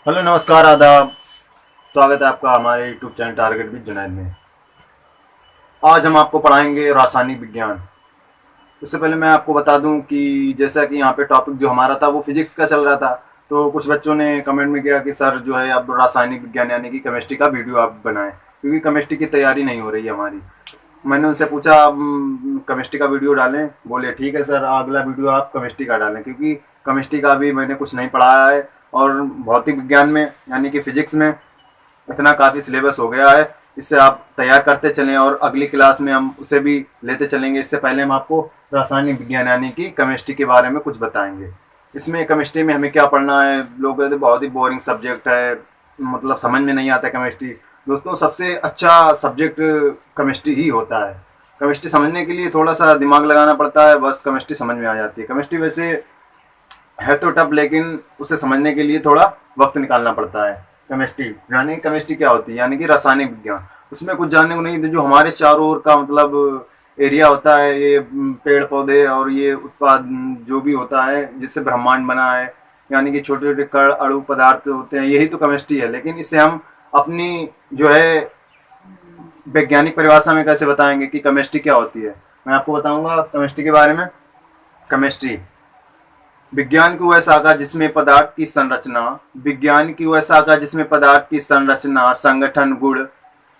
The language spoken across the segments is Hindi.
हेलो, नमस्कार, आदाब। स्वागत है आपका हमारे YouTube channel target with Junaid में। आज हम आपको पढ़ाएंगे रासायनिक विज्ञान। उससे पहले मैं आपको बता दूं कि जैसा कि यहाँ पे टॉपिक जो हमारा था वो फिजिक्स का चल रहा था। तो कुछ बच्चों ने कमेंट में किया कि सर जो है अब रासायनिक विज्ञान यानी कि केमिस्ट्री का वीडियो आप बनाएं, क्योंकि केमिस्ट्री की तैयारी नहीं हो रही है हमारी। मैंने उनसे पूछा आप केमिस्ट्री का वीडियो डालें। बोले ठीक है सर, अगला वीडियो आप केमिस्ट्री का डालें, क्योंकि केमिस्ट्री का भी मैंने कुछ नहीं पढ़ाया है। और भौतिक विज्ञान में यानी कि फिजिक्स में इतना काफ़ी सिलेबस हो गया है। इससे आप तैयार करते चलें और अगली क्लास में हम उसे भी लेते चलेंगे। इससे पहले हम आपको रासायनिक विज्ञान यानी कि केमिस्ट्री के बारे में कुछ बताएंगे। इसमें केमिस्ट्री में हमें क्या पढ़ना है। लोग कहते हैं बहुत ही बोरिंग सब्जेक्ट है, मतलब समझ में नहीं आता केमिस्ट्री। दोस्तों, सबसे अच्छा सब्जेक्ट केमिस्ट्री ही होता है। केमिस्ट्री समझने के लिए थोड़ा सा दिमाग लगाना पड़ता है, बस केमिस्ट्री समझ में आ जाती है। केमिस्ट्री वैसे है तो टफ, लेकिन उसे समझने के लिए थोड़ा वक्त निकालना पड़ता है। केमिस्ट्री यानी केमिस्ट्री क्या होती है, यानी कि रासायनिक विज्ञान। उसमें कुछ जानने को नहीं, जो हमारे चारों ओर का मतलब एरिया होता है, ये पेड़ पौधे और ये उत्पाद जो भी होता है जिससे ब्रह्मांड बना है, यानी कि छोटे छोटे कण अणु पदार्थ होते हैं, यही तो केमिस्ट्री है। लेकिन इसे हम अपनी जो है वैज्ञानिक परिभाषा में कैसे बताएंगे कि केमिस्ट्री क्या होती है। मैं आपको बताऊंगा केमिस्ट्री के बारे में। केमिस्ट्री विज्ञान की वह शाखा जिसमें पदार्थ की संरचना विज्ञान की वह शाखा जिसमें पदार्थ की संरचना, संगठन, गुण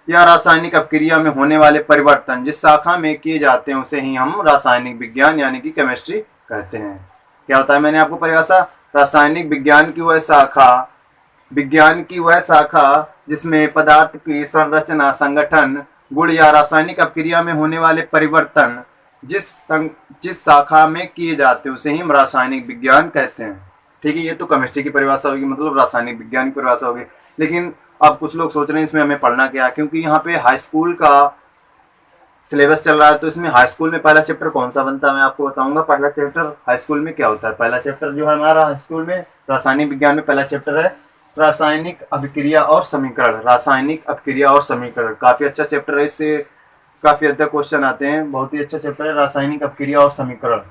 या रासायनिक अपक्रिया में होने वाले परिवर्तन जिस शाखा में किए जाते हैं उसे ही हम रासायनिक विज्ञान यानी कि केमिस्ट्री कहते हैं। क्या होता है, मैंने आपको परिभाषा। रासायनिक विज्ञान की वह शाखा विज्ञान की वह शाखा जिसमें पदार्थ की संरचना, संगठन, गुण या रासायनिक अपक्रिया में होने वाले परिवर्तन जिस शाखा में किए जाते हैं उसे ही हम रासायनिक विज्ञान कहते हैं। ठीक है, ये तो केमिस्ट्री की परिभाषा होगी, मतलब रासायनिक विज्ञान की परिभाषा होगी। लेकिन अब कुछ लोग सोच रहे हैं इसमें हमें पढ़ना क्या है, क्योंकि यहाँ पे हाई स्कूल का सिलेबस चल रहा है। तो इसमें हाई स्कूल में पहला चैप्टर कौन सा बनता है मैं आपको बताऊंगा। पहला चैप्टर हाई स्कूल में क्या होता है। पहला चैप्टर जो है हमारा हाई स्कूल में रासायनिक विज्ञान में पहला चैप्टर है रासायनिक अभिक्रिया और समीकरण। रासायनिक अभिक्रिया और समीकरण काफी अच्छा चैप्टर है, इससे काफी हद तक क्वेश्चन आते हैं। बहुत ही अच्छा चैप्टर है रासायनिक अभिक्रिया और समीकरण।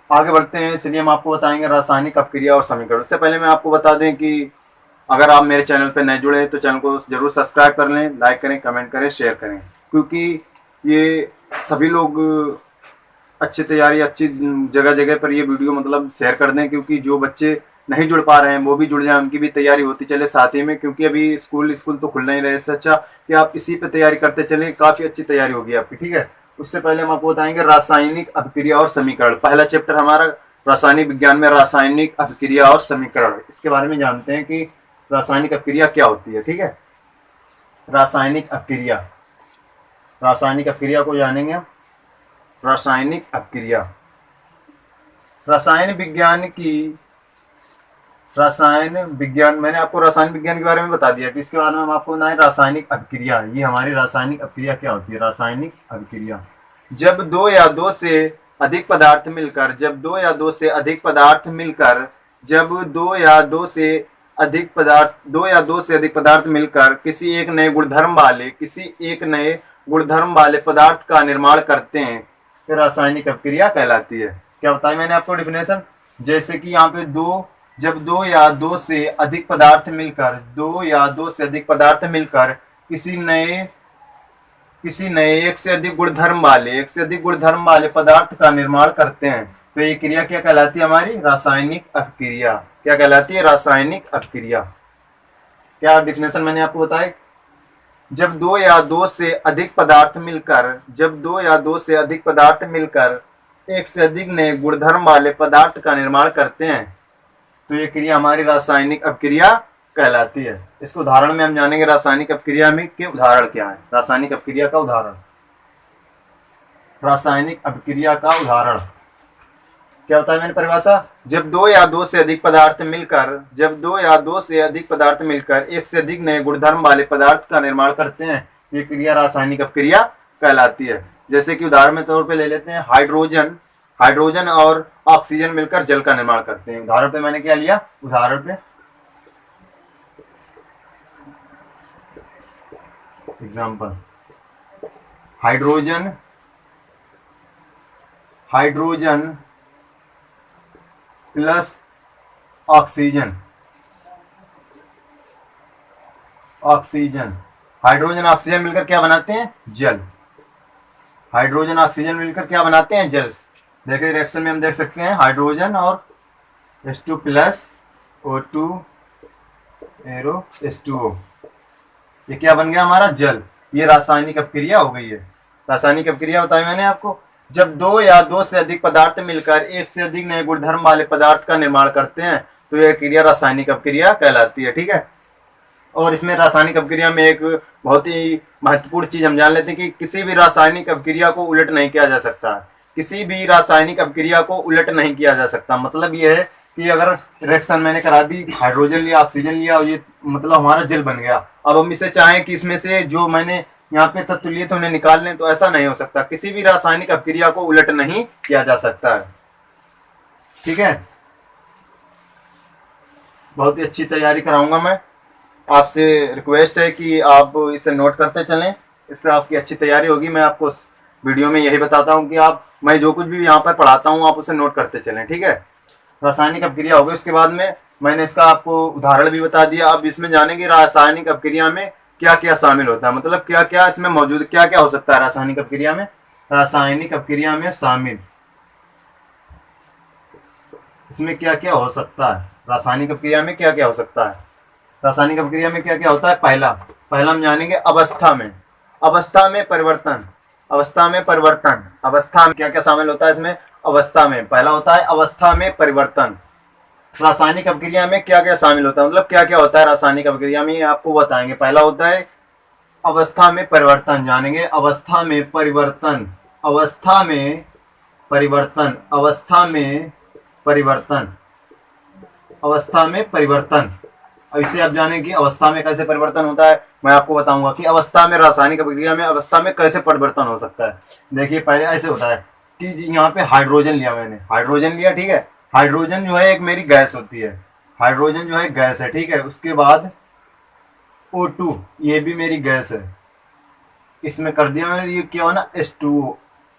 आगे बढ़ते हैं, चलिए हम आपको बताएंगे रासायनिक अभिक्रिया और समीकरण। उससे पहले मैं आपको बता दें कि अगर आप मेरे चैनल पर नए जुड़े हैं तो चैनल को जरूर सब्सक्राइब कर लें, लाइक करें, कमेंट करें, शेयर करें, क्योंकि ये सभी लोग अच्छी तैयारी अच्छी जगह जगह पर ये वीडियो मतलब शेयर कर दें, क्योंकि जो बच्चे नहीं जुड़ पा रहे हैं वो भी जुड़ जाएं, उनकी भी तैयारी होती चले साथ ही में। क्योंकि अभी स्कूल तो खुल नहीं रहे, इससे अच्छा कि आप इसी पे तैयारी करते चलें, काफ़ी अच्छी तैयारी होगी आपकी। ठीक है, उससे पहले हम आपको बताएंगे रासायनिक अभिक्रिया और समीकरण। पहला चैप्टर हमारा रासायनिक विज्ञान में रासायनिक अभिक्रिया और समीकरण। इसके बारे में जानते हैं कि रासायनिक अभिक्रिया क्या होती है। ठीक है, रासायनिक अभिक्रिया, रासायनिक अभिक्रिया को जानेंगे हम। रासायनिक अभिक्रिया रसायन विज्ञान की रसायन विज्ञान मैंने आपको रसायन विज्ञान के बारे में बता दिया कि इसके बारे में हम आपको बताएं रासायनिक अभिक्रिया। ये हमारी रासायनिक अभिक्रिया क्या होती है। रासायनिक अभिक्रिया जब दो या दो से अधिक पदार्थ मिलकर जब दो या दो से अधिक पदार्थ मिलकर जब दो या दो से अधिक पदार्थ दो या दो से अधिक पदार्थ मिलकर किसी एक नए गुणधर्म वाले पदार्थ का निर्माण करते हैं तो रासायनिक अभिक्रिया कहलाती है। क्या बताया मैंने आपको डेफिनेशन। जैसे कि यहाँ पे जब दो या दो से अधिक पदार्थ मिलकर किसी नए एक से अधिक गुणधर्म वाले पदार्थ का निर्माण करते हैं तो ये क्रिया क्या कहलाती है हमारी। रासायनिक अभिक्रिया। क्या कहलाती है। रासायनिक अभिक्रिया। क्या डेफिनेशन मैंने आपको बताया। जब दो या दो से अधिक पदार्थ मिलकर एक से अधिक नए गुणधर्म वाले पदार्थ का निर्माण करते हैं तो ये क्रिया हमारी रासायनिक अभिक्रिया कहलाती है। इसको उदाहरण में हम जानेंगे रासायनिक अभिक्रिया में के उदाहरण क्या है। रासायनिक अभिक्रिया का उदाहरण। रासायनिक अभिक्रिया का उदाहरण क्या होता है मैंने परिभाषा। जब दो या दो से अधिक पदार्थ मिलकर एक से अधिक नए गुणधर्म वाले पदार्थ का निर्माण करते हैं ये क्रिया रासायनिक अभिक्रिया कहलाती है। जैसे कि उदाहरण के तौर पे ले लेते हैं हाइड्रोजन और ऑक्सीजन मिलकर जल का निर्माण करते हैं। उदाहरण पे मैंने क्या लिया। उदाहरण पे example hydrogen plus oxygen oxygen, hydrogen oxygen मिलकर क्या बनाते हैं? जल। हाइड्रोजन ऑक्सीजन मिलकर क्या बनाते हैं? जल। देखिए रिएक्शन में हम देख सकते हैं हाइड्रोजन और H2 plus O2 arrow H2O, ये क्या बन गया हमारा? जल। ये रासायनिक अपक्रिया हो गई है। रासायनिक अपक्रिया बताई मैंने आपको, जब दो या दो से अधिक पदार्थ मिलकर एक से अधिक नए गुणधर्म वाले पदार्थ का निर्माण करते हैं तो यह क्रिया रासायनिक अपक्रिया कहलाती है। ठीक है। और इसमें रासायनिक अपक्रिया में एक बहुत ही महत्वपूर्ण चीज हम जान लेते हैं कि किसी भी रासायनिक अपक्रिया को उलट नहीं किया जा सकता। किसी भी रासायनिक अपक्रिया को उलट नहीं किया जा सकता। मतलब ये है कि अगर रिएक्शन मैंने करा दी, हाइड्रोजन लिया, ऑक्सीजन लिया, और ये मतलब हमारा जल बन गया, अब हम इसे चाहें कि इसमें से जो मैंने यहाँ पे तत्व लिए तो उन्हें निकाल लें, तो ऐसा नहीं हो सकता। किसी भी रासायनिक अपक्रिया को उलट नहीं किया जा सकता है। ठीक है। बहुत ही अच्छी तैयारी कराऊंगा मैं। आपसे रिक्वेस्ट है कि आप इसे नोट करते चलें, इससे आपकी अच्छी तैयारी होगी। मैं आपको वीडियो में यही बताता हूँ कि मैं जो कुछ भी यहाँ पर पढ़ाता हूँ आप उसे नोट करते चलें। ठीक है। रासायनिक अपक्रिया हो गई, उसके बाद में मैंने इसका आपको उदाहरण भी बता दिया। अब इसमें जानेंगे रासायनिक अपक्रिया में क्या क्या शामिल होता है, मतलब क्या क्या इसमें मौजूद, क्या क्या हो सकता है रासायनिक अपक्रिया में। रासायनिक अपक्रिया में शामिल इसमें क्या क्या हो सकता है, रासायनिक अपक्रिया में क्या क्या हो सकता है। रासायनिक अपक्रिया में क्या क्या होता है? पहला हम जानेंगे अवस्था में। अवस्था में परिवर्तन। अवस्था में परिवर्तन। अवस्था में क्या क्या शामिल होता है इसमें? अवस्था में पहला होता है अवस्था में परिवर्तन। रासायनिक अपक्रिया में क्या क्या शामिल होता है, मतलब क्या क्या होता है रासायनिक अपक्रिया में, ये आपको बताएंगे। पहला होता है अवस्था में परिवर्तन, जानेंगे अवस्था में परिवर्तन। अवस्था में परिवर्तन। अवस्था में परिवर्तन। अवस्था में परिवर्तन। अब इसे आप जानें कि अवस्था में कैसे परिवर्तन होता है। मैं आपको बताऊंगा कि अवस्था में, रासायनिक अपक्रिया में अवस्था में कैसे परिवर्तन हो सकता है। देखिए पहले ऐसे होता है कि यहाँ पे हाइड्रोजन लिया मैंने, हाइड्रोजन लिया। ठीक है। हाइड्रोजन जो है एक मेरी गैस होती है, हाइड्रोजन जो है गैस है। ठीक है। उसके बाद O2, ये भी मेरी गैस है, इसमें कर दिया मैंने, ये क्या बना? H2O,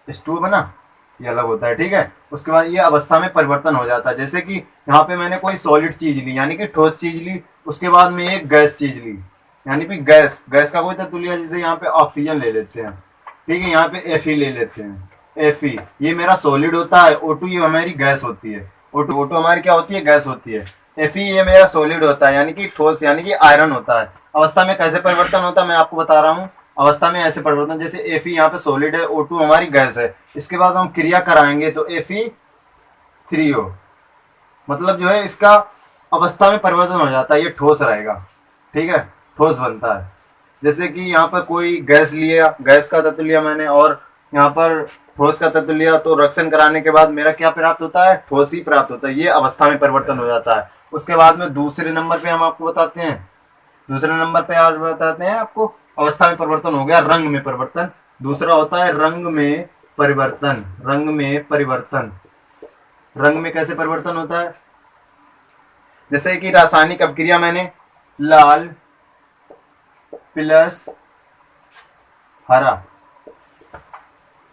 H2O बना, ये अलग होता है। ठीक है। उसके बाद ये अवस्था में परिवर्तन हो जाता है। जैसे कि यहाँ पे मैंने कोई सॉलिड चीज ली, यानी कि ठोस चीज ली, उसके बाद में एक गैस चीज ली, यानी कि गैस का कोई तत्व लिया। जैसे यहाँ पे ऑक्सीजन ले लेते हैं। ठीक है। यहाँ पे Fe ले लेते हैं। Fe ये मेरा सॉलिड होता है। O2 ये हमारी गैस होती है। O2 हमारी क्या होती है? गैस होती है। Fe ये मेरा सॉलिड होता है, यानी कि ठोस, यानी कि आयरन होता है। अवस्था में कैसे परिवर्तन होता है मैं आपको बता रहा हूँ। अवस्था में ऐसे परिवर्तन, जैसे Fe यहाँ पे सॉलिड है, O2 हमारी गैस है, इसके बाद हम क्रिया कराएंगे तो Fe3O, मतलब जो है इसका अवस्था में परिवर्तन हो जाता है, ये ठोस रहेगा। ठीक है। ठोस बनता है। जैसे कि यहाँ पर कोई गैस लिया, गैस का तत्व लिया मैंने, और यहाँ पर ठोस का तत्व लिया, तो रिएक्शन कराने के बाद मेरा क्या प्राप्त होता है? ठोस ही प्राप्त होता है। ये अवस्था में परिवर्तन हो जाता है। उसके बाद में दूसरे नंबर पे हम आपको बताते हैं, दूसरे नंबर पे आज बताते हैं आपको अवस्था में परिवर्तन हो गया रंग में परिवर्तन। दूसरा होता है रंग में परिवर्तन। रंग में परिवर्तन। रंग में कैसे परिवर्तन होता है? जैसे कि रासायनिक अपक्रिया मैंने लाल प्लस हरा,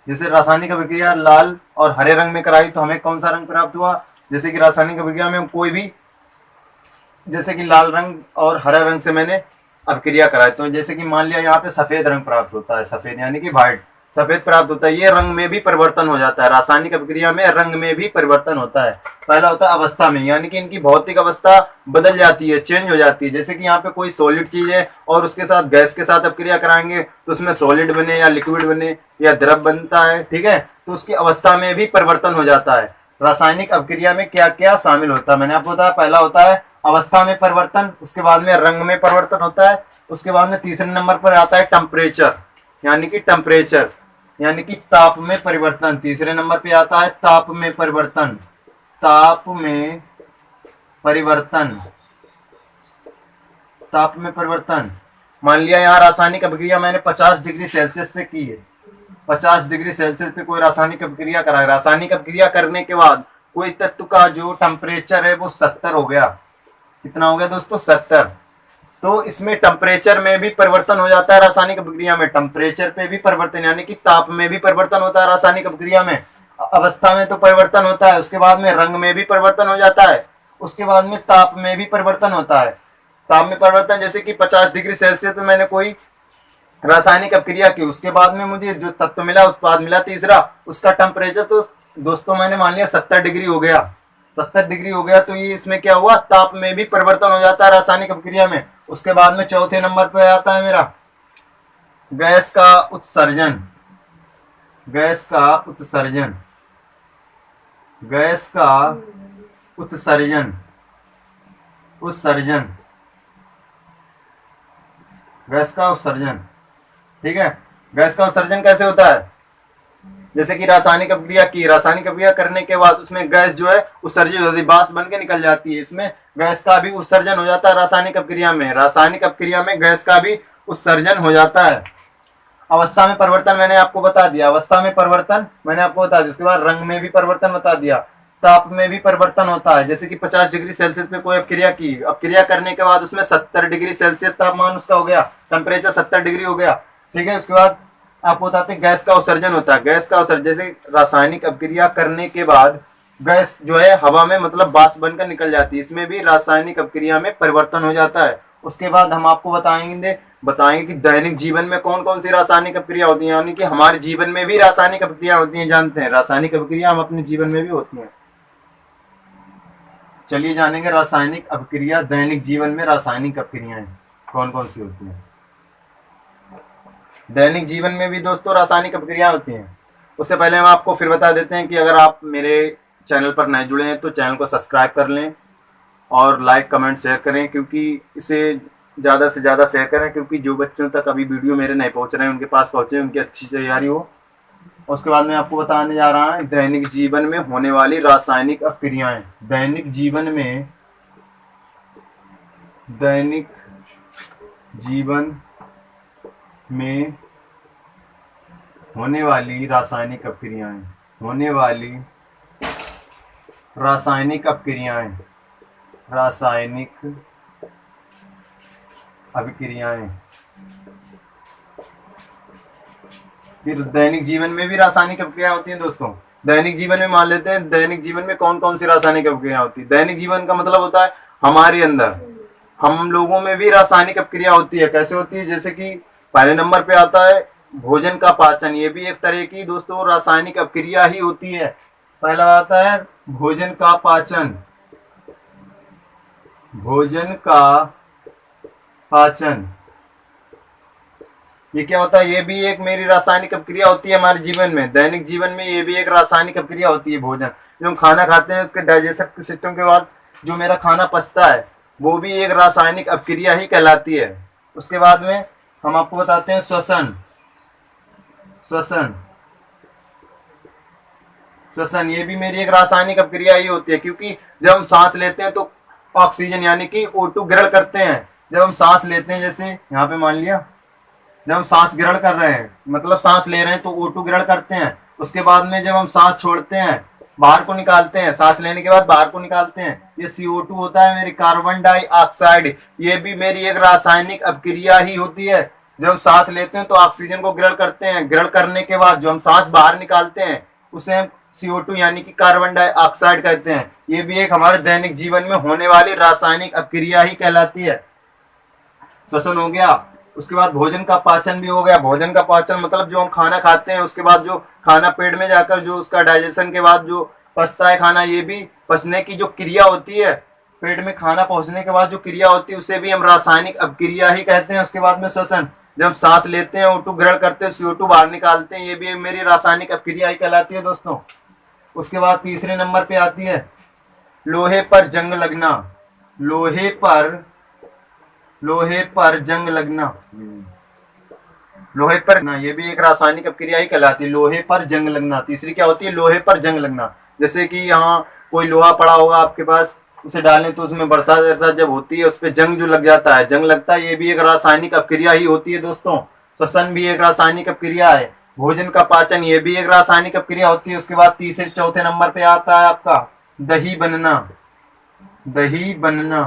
जैसे रासायनिक अपक्रिया लाल और हरे रंग में कराई तो हमें कौन सा रंग प्राप्त हुआ? जैसे कि रासायनिक अपक्रिया में कोई भी, जैसे कि लाल रंग और हरा रंग से मैंने अपक्रिया कराई, तो जैसे कि मान लिया यहाँ पे सफेद रंग प्राप्त होता है, सफेद यानी कि व्हाइट, सफेद प्राप्त होता है। ये रंग में भी परिवर्तन हो जाता है। रासायनिक अपक्रिया में रंग में भी परिवर्तन होता है। पहला होता है अवस्था में, यानी कि इनकी भौतिक अवस्था बदल जाती है, चेंज हो जाती है। जैसे कि यहाँ पे कोई सॉलिड चीज है और उसके साथ गैस के साथ अपक्रिया कराएंगे तो उसमें सॉलिड बने या लिक्विड बने या द्रव बनता है। ठीक है। तो उसकी अवस्था में भी परिवर्तन हो जाता है। रासायनिक अपक्रिया में क्या क्या शामिल होता है मैंने आपको बताया। पहला होता है अवस्था में परिवर्तन, उसके बाद में रंग में परिवर्तन होता है, उसके बाद में तीसरे नंबर पर आता है टेम्परेचर, यानी कि टेम्परेचर यानी कि ताप में परिवर्तन। तीसरे नंबर पे आता है ताप में परिवर्तन। ताप में परिवर्तन। ताप में परिवर्तन, मान लिया यहाँ रासायनिक अपक्रिया मैंने 50 डिग्री सेल्सियस पे की है, 50 डिग्री सेल्सियस पे कोई रासायनिक अपक्रिया कराए। रासायनिक अपक्रिया करने के बाद कोई तत्व का जो टेम्परेचर है वो 70 हो गया। कितना हो गया दोस्तों? 70। तो इसमें टेम्परेचर में भी परिवर्तन हो जाता है। रासायनिक अपक्रिया में टेम्परेचर पे भी परिवर्तन, यानी कि ताप में भी परिवर्तन होता है रासायनिक अपक्रिया में। अवस्था में तो परिवर्तन होता है, उसके बाद में रंग में भी परिवर्तन हो जाता है, उसके बाद में ताप में भी परिवर्तन होता है। ताप में परिवर्तन जैसे कि 50 डिग्री सेल्सियस पे मैंने कोई रासायनिक अपक्रिया की, उसके बाद में मुझे जो तत्व मिला, उत्पाद मिला तीसरा, उसका टेम्परेचर तो दोस्तों मैंने मान लिया 70 डिग्री हो गया। 70 डिग्री हो गया तो ये इसमें क्या हुआ, ताप में भी परिवर्तन हो जाता है रासायनिक अपक्रिया में। उसके बाद में चौथे नंबर पर आता है मेरा गैस का उत्सर्जन। गैस का उत्सर्जन, गैस का उत्सर्जन, उत्सर्जन, गैस का उत्सर्जन। ठीक है, गैस का उत्सर्जन कैसे होता है, जैसे कि रासायनिक अपक्रिया की, रासायनिक अपक्रिया करने के बाद उसमें गैस जो है उत्सर्जित होती है, बाष्प बन के निकल जाती है। इसमें गैस का भी उत्सर्जन हो जाता है रासायनिक अपक्रिया में। रासायनिक अपक्रिया में गैस का भी उत्सर्जन हो जाता है। अवस्था में परिवर्तन मैंने आपको बता दिया, अवस्था में परिवर्तन मैंने आपको बता दिया। उसके बाद रंग में भी परिवर्तन बता दिया, ताप में भी परिवर्तन होता है। जैसे कि 50 डिग्री सेल्सियस पे कोई अपक्रिया की, अपक्रिया करने के बाद उसमें 70 डिग्री सेल्सियस तापमान उसका हो गया, टेम्परेचर 70 डिग्री हो गया। ठीक है, उसके बाद आपको बताते हैं गैस का उत्सर्जन होता है। गैस का उत्सर्जन जैसे रासायनिक अपक्रिया करने के बाद गैस जो है हवा में मतलब बाष्प बनकर निकल जाती है, इसमें भी रासायनिक अपक्रिया में परिवर्तन हो जाता है। उसके बाद हम आपको बताएंगे कि दैनिक जीवन में कौन कौन सी रासायनिक अपक्रिया होती हैं, यानी कि हमारे जीवन में भी रासायनिक अपक्रिया होती हैं। जानते हैं रासायनिक अपक्रिया हम अपने जीवन में भी होती हैं। चलिए जानेंगे रासायनिक अपक्रिया, दैनिक जीवन में रासायनिक अपक्रियाएं कौन कौन सी होती हैं। दैनिक जीवन में भी दोस्तों रासायनिक अपक्रिया होती हैं। उससे पहले हम आपको फिर बता देते हैं कि अगर आप मेरे चैनल पर नए जुड़े हैं तो चैनल को सब्सक्राइब कर लें और लाइक कमेंट शेयर करें, क्योंकि इसे ज़्यादा से ज़्यादा शेयर करें, क्योंकि जो बच्चों तक अभी वीडियो मेरे नहीं पहुंच रहे हैं उनके पास पहुंचे, उनकी अच्छी तैयारी हो। उसके बाद मैं आपको बताने जा रहा हूँ दैनिक जीवन में होने वाली रासायनिक अपक्रियाएं। दैनिक जीवन में, दैनिक जीवन में होने वाली रासायनिक अपक्रियाएं, होने वाली रासायनिक अपक्रियाएं, रासायनिक अभिक्रियाएं। फिर दैनिक जीवन में भी रासायनिक अपक्रिया होती हैं दोस्तों। दैनिक जीवन में मान लेते हैं दैनिक जीवन में कौन कौन सी रासायनिक अपक्रिया होती है। दैनिक जीवन का मतलब होता है हमारे अंदर, हम लोगों में भी रासायनिक अपक्रिया होती है। कैसे होती है, जैसे कि पहले नंबर पे आता है भोजन का पाचन, ये भी एक तरह की दोस्तों रासायनिक अपक्रिया ही होती है। पहला आता है भोजन का पाचन, भोजन का पाचन, ये क्या होता है, ये भी एक मेरी रासायनिक अपक्रिया होती है हमारे जीवन में। दैनिक जीवन में ये भी एक रासायनिक अपक्रिया होती है। भोजन जो हम खाना खाते हैं उसके डाइजेशन सिस्टम के बाद जो मेरा खाना पचता है वो भी एक रासायनिक अपक्रिया ही कहलाती है। उसके बाद में हम आपको बताते हैं श्वसन, श्वसन, श्वसन, ये भी मेरी एक रासायनिक अपक्रिया ही होती है, क्योंकि जब हम सांस लेते हैं तो ऑक्सीजन यानी कि O2 ग्रहण करते हैं। जब हम सांस लेते हैं, जैसे यहाँ पे मान लिया जब हम सांस ग्रहण कर रहे हैं मतलब सांस ले रहे हैं तो O2 ग्रहण करते हैं। उसके बाद में जब हम सांस छोड़ते हैं, बाहर को निकालते हैं, सांस लेने के बाद बाहर को निकालते हैं, ये CO2 होता है मेरी कार्बन डाइऑक्साइड। ये भी मेरी एक रासायनिक अपक्रिया ही होती है। जब हम सांस लेते हैं तो ऑक्सीजन को ग्रहण करते हैं, ग्रहण करने के बाद जो हम सांस बाहर निकालते हैं उसे हम CO2 यानी कि कार्बन डाइऑक्साइड कहते हैं। ये भी एक हमारे दैनिक जीवन में होने वाली रासायनिक अपक्रिया ही कहलाती है। श्वसन हो गया। उसके बाद भोजन का पाचन भी हो गया। भोजन का पाचन मतलब जो हम खाना खाते हैं उसके बाद जो खाना पेट में जाकर जो उसका डाइजेशन के बाद जो पचता है खाना, ये भी पचने की जो क्रिया होती है, पेट में खाना पहुंचने के बाद जो क्रिया होती है उसे भी हम रासायनिक अपक्रिया ही कहते हैं। उसके बाद में श्वसन, जब सांस लेते हैं O2 ग्रहण करते हैं, CO2 बाहर निकालते हैं, ये भी मेरी रासायनिक अपक्रिया ही कहलाती है दोस्तों। उसके बाद तीसरे नंबर पे आती है लोहे पर जंग लगना, लोहे पर जंग लगना, लोहे पर ना, ये भी एक रासायनिक अपक्रिया ही कहलाती है। लोहे पर जंग लगना, तीसरी क्या होती है, लोहे पर जंग लगना। जैसे कि यहाँ कोई लोहा पड़ा होगा आपके पास, उसे डालें तो उसमें बरसात जब होती है उस पर जंग जो लग जाता है, जंग लगता है, ये भी एक रासायनिक अपक्रिया ही होती है दोस्तों। श्वसन भी एक रासायनिक अपक्रिया है। भोजन का पाचन, ये भी एक रासायनिक अपक्रिया होती है। उसके बाद तीसरे चौथे नंबर पे आता है आपका दही बनना, दही बनना,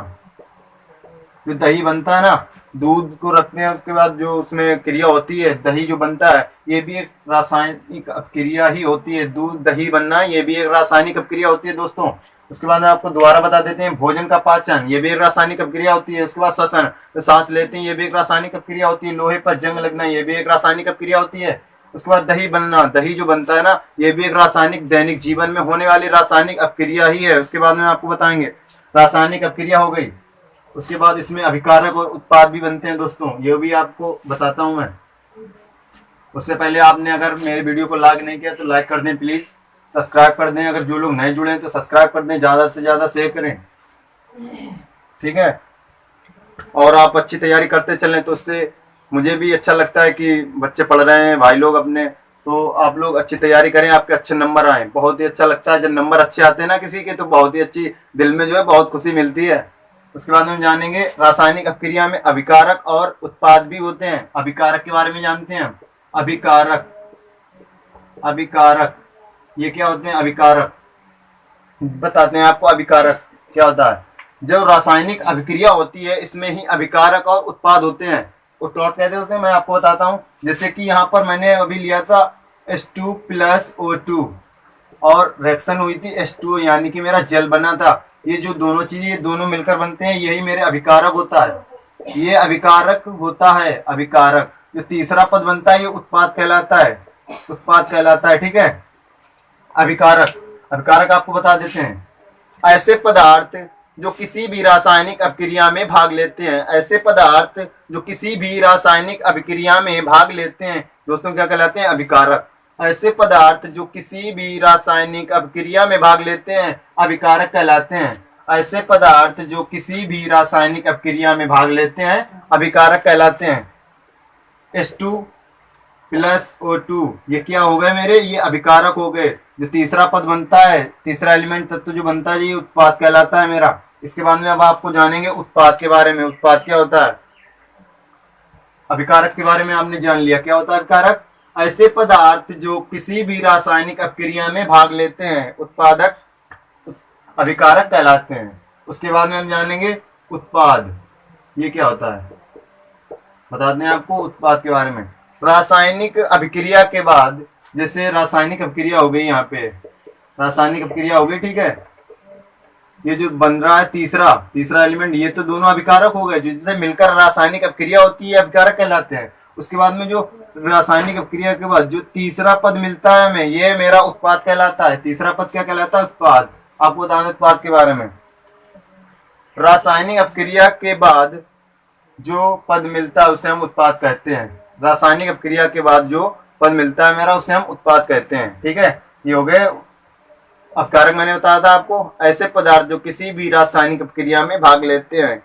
जो दही बनता है ना, दूध को रखते हैं उसके बाद जो उसमें क्रिया होती है, दही जो बनता है, ये भी एक रासायनिक अपक्रिया ही होती है। दूध दही बनना ये भी एक रासायनिक अपक्रिया होती है दोस्तों। उसके बाद आपको दोबारा बता देते हैं, भोजन का पाचन ये भी एक रासायनिक अपक्रिया होती है। उसके बाद श्वसन, तो सांस लेते हैं, ये भी एक रासायनिक अपक्रिया होती है। लोहे पर जंग लगना ये भी एक रासायनिक अपक्रिया होती है। उसके बाद दही बनना, दही जो बनता है ना, ये भी एक रासायनिक दैनिक जीवन में होने वाली रासायनिक अपक्रिया ही है। उसके बाद में आपको बताएंगे, रासायनिक अपक्रिया हो गई। उसके बाद इसमें अभिकारक और उत्पाद भी बनते हैं दोस्तों, ये भी आपको बताता हूं मैं। उससे पहले आपने अगर मेरे वीडियो को लाइक नहीं किया तो लाइक कर दें प्लीज, सब्सक्राइब कर दें। अगर जो लोग नए जुड़े हैं तो सब्सक्राइब कर दें, ज़्यादा से ज़्यादा शेयर करें, ठीक है। और आप अच्छी तैयारी करते चलें तो उससे मुझे भी अच्छा लगता है कि बच्चे पढ़ रहे हैं भाई लोग अपने, तो आप लोग अच्छी तैयारी करें, आपके अच्छे नंबर आए। बहुत ही अच्छा लगता है जब नंबर अच्छे आते हैं ना किसी के, तो बहुत ही अच्छी दिल में जो है बहुत खुशी मिलती है। उसके बाद हम जानेंगे रासायनिक अपक्रिया में अभिकारक और उत्पाद भी होते हैं। अभिकारक के बारे में जानते हैं हम। अभिकारक, अभिकारक ये क्या होते हैं? अभिकारक बताते हैं आपको। अभिकारक क्या होता है? जो रासायनिक अभिक्रिया होती है इसमें ही अभिकारक और उत्पाद होते हैं। उत्पाद कहते हैं उसमें, मैं आपको बताता हूँ। जैसे कि यहाँ पर मैंने अभी लिया था H2 + O2 और रिएक्शन हुई थी H2O, यानी कि मेरा जल बना था। ये जो दोनों चीजें, ये दोनों मिलकर बनते हैं, यही मेरे अभिकारक होता है। ये अभिकारक होता है। अभिकारक जो तीसरा पद बनता है ये उत्पाद कहलाता है। उत्पाद कहलाता है, ठीक है। अभिकारक, अभिकारक आपको बता देते हैं, ऐसे पदार्थ जो किसी भी रासायनिक अभिक्रिया में भाग लेते हैं। ऐसे पदार्थ जो किसी भी रासायनिक अभिक्रिया में भाग लेते हैं दोस्तों क्या कहलाते हैं? अभिकारक। ऐसे पदार्थ जो किसी भी रासायनिक अभिक्रिया में भाग लेते हैं अभिकारक कहलाते हैं। ऐसे पदार्थ जो किसी भी रासायनिक अभिक्रिया में भाग लेते हैं अभिकारक कहलाते हैं। H2 + O2 ये क्या हो गए मेरे? ये अभिकारक हो गए। जो तीसरा पद बनता है, तीसरा एलिमेंट तत्व जो बनता है, ये उत्पाद कहलाता है मेरा। इसके बाद में अब आपको जानेंगे उत्पाद के बारे में। उत्पाद क्या होता है? अभिकारक के बारे में आपने जान लिया, क्या होता है अभिकारक? ऐसे पदार्थ जो किसी भी रासायनिक अपक्रिया में भाग लेते हैं उत्पादक अभिकारक कहलाते हैं। उसके बाद में हम जानेंगे उत्पाद, ये क्या होता है बताते हैं आपको उत्पाद के बारे में। रासायनिक अभिक्रिया के बाद, जैसे रासायनिक अभिक्रिया हो गई, यहाँ पे रासायनिक अभिक्रिया हो गई, ठीक है। ये जो बन रहा है तीसरा एलिमेंट, ये तो दोनों अभिकारक हो गए। जिनसे मिलकर रासायनिक अभिक्रिया होती है अभिकारक कहलाते हैं। उसके बाद में जो रासायनिक अभिक्रिया के बाद जो तीसरा पद मिलता है हमें, ये मेरा उत्पाद कहलाता है। तीसरा पद क्या कहलाता है? उत्पाद। आपको बताना उत्पाद के बारे में। रासायनिक अभिक्रिया के बाद जो पद मिलता है उसे हम उत्पाद कहते हैं। रासायनिक अभिक्रिया के बाद जो पद मिलता है मेरा, उसे हम उत्पाद कहते हैं, ठीक है। ये हो गए अभिकारक, मैंने बताया था आपको। ऐसे पदार्थ जो किसी भी रासायनिक अभिक्रिया में भाग लेते हैं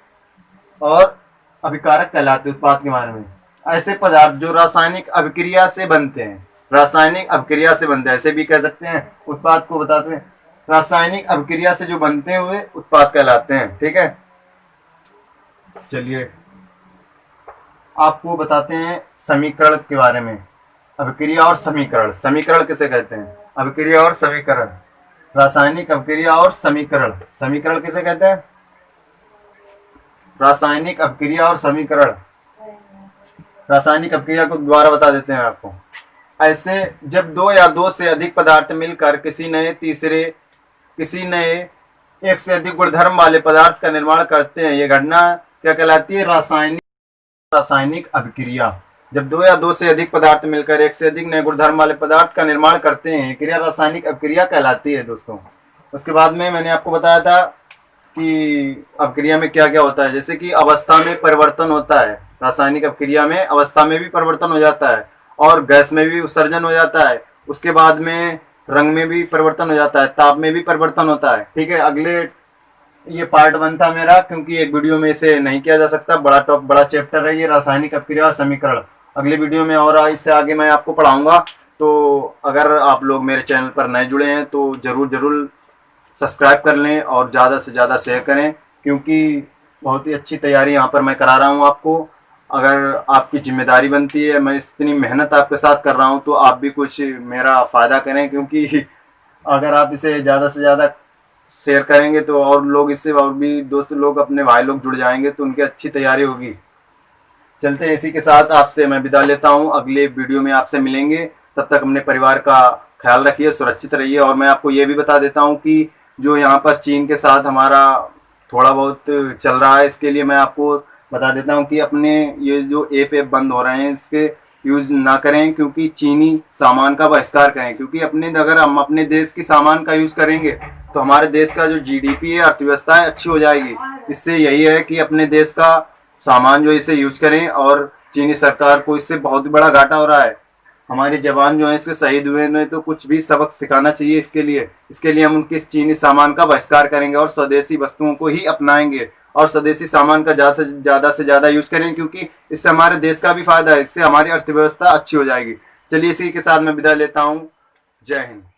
और अभिकारक कहलाते हैं। उत्पाद के बारे में, ऐसे पदार्थ जो रासायनिक अभिक्रिया से बनते हैं, रासायनिक अभिक्रिया से बनते हैं, ऐसे भी कह सकते हैं। उत्पाद को बताते हैं, रासायनिक अभिक्रिया से जो बनते हुए उत्पाद कहलाते हैं, ठीक है। चलिए आपको बताते हैं समीकरण के बारे में। अभिक्रिया और समीकरण। समीकरण किसे कहते हैं? अभिक्रिया और समीकरण। रासायनिक अभिक्रिया और समीकरण। समीकरण किसे कहते हैं? रासायनिक अभिक्रिया और समीकरण। रासायनिक अभिक्रिया को दोबारा बता देते हैं आपको। ऐसे जब दो या दो से अधिक पदार्थ मिलकर किसी नए एक से अधिक गुणधर्म वाले पदार्थ का निर्माण करते हैं, यह घटना क्या कहलाती है? रासायनिक अभिक्रिया। जब दो या दो से अधिक पदार्थ मिलकर एक से अधिक नए गुणधर्म वाले पदार्थ का निर्माण करते हैं, ये क्रिया रासायनिक अभिक्रिया कहलाती है दोस्तों। उसके बाद में मैंने आपको बताया था कि अभिक्रिया में क्या क्या होता है। जैसे कि अवस्था में परिवर्तन होता है। रासायनिक अभिक्रिया में अवस्था में भी परिवर्तन हो जाता है और गैस में भी उत्सर्जन हो जाता है। उसके बाद में रंग में भी परिवर्तन हो जाता है, ताप में भी परिवर्तन होता है, ठीक है। अगले ये पार्ट 1 था मेरा, क्योंकि एक वीडियो में इसे नहीं किया जा सकता। बड़ा चैप्टर है ये, रासायनिक अभिक्रिया और समीकरण। अगले वीडियो में और इससे आगे मैं आपको पढ़ाऊंगा। तो अगर आप लोग मेरे चैनल पर नए जुड़े हैं तो ज़रूर सब्सक्राइब कर लें और ज़्यादा से ज़्यादा शेयर करें, क्योंकि बहुत ही अच्छी तैयारी यहाँ पर मैं करा रहा हूँ आपको। अगर आपकी जिम्मेदारी बनती है, मैं इतनी मेहनत आपके साथ कर रहा हूँ, तो आप भी कुछ मेरा फ़ायदा करें, क्योंकि अगर आप इसे ज़्यादा से ज़्यादा शेयर करेंगे तो और लोग इससे और भी दोस्त लोग अपने भाई लोग जुड़ जाएंगे, तो उनकी अच्छी तैयारी होगी। चलते हैं, इसी के साथ आपसे मैं विदा लेता हूं, अगले वीडियो में आपसे मिलेंगे। तब तक अपने परिवार का ख्याल रखिए, सुरक्षित रहिए। और मैं आपको ये भी बता देता हूं कि जो यहाँ पर चीन के साथ हमारा थोड़ा बहुत चल रहा है, इसके लिए मैं आपको बता देता हूं कि अपने ये जो ऐप बंद हो रहे हैं इसके यूज़ ना करें, क्योंकि चीनी सामान का बहिष्कार करें। क्योंकि अगर हम अपने देश की सामान का यूज़ करेंगे तो हमारे देश का जो जीडीपी है, अर्थव्यवस्था है, अच्छी हो जाएगी। इससे यही है कि अपने देश का सामान जो इसे यूज करें, और चीनी सरकार को इससे बहुत बड़ा घाटा हो रहा है। हमारे जवान जो हैं इससे शहीद हुए हैं, तो कुछ भी सबक सिखाना चाहिए। इसके लिए हम उनके चीनी सामान का बहिष्कार करेंगे और स्वदेशी वस्तुओं को ही अपनाएंगे और स्वदेशी सामान का ज़्यादा से ज़्यादा यूज करें, क्योंकि इससे हमारे देश का भी फायदा है, इससे हमारी अर्थव्यवस्था अच्छी हो जाएगी। चलिए, इसी के साथ मैं विदा लेता हूँ। जय हिंद।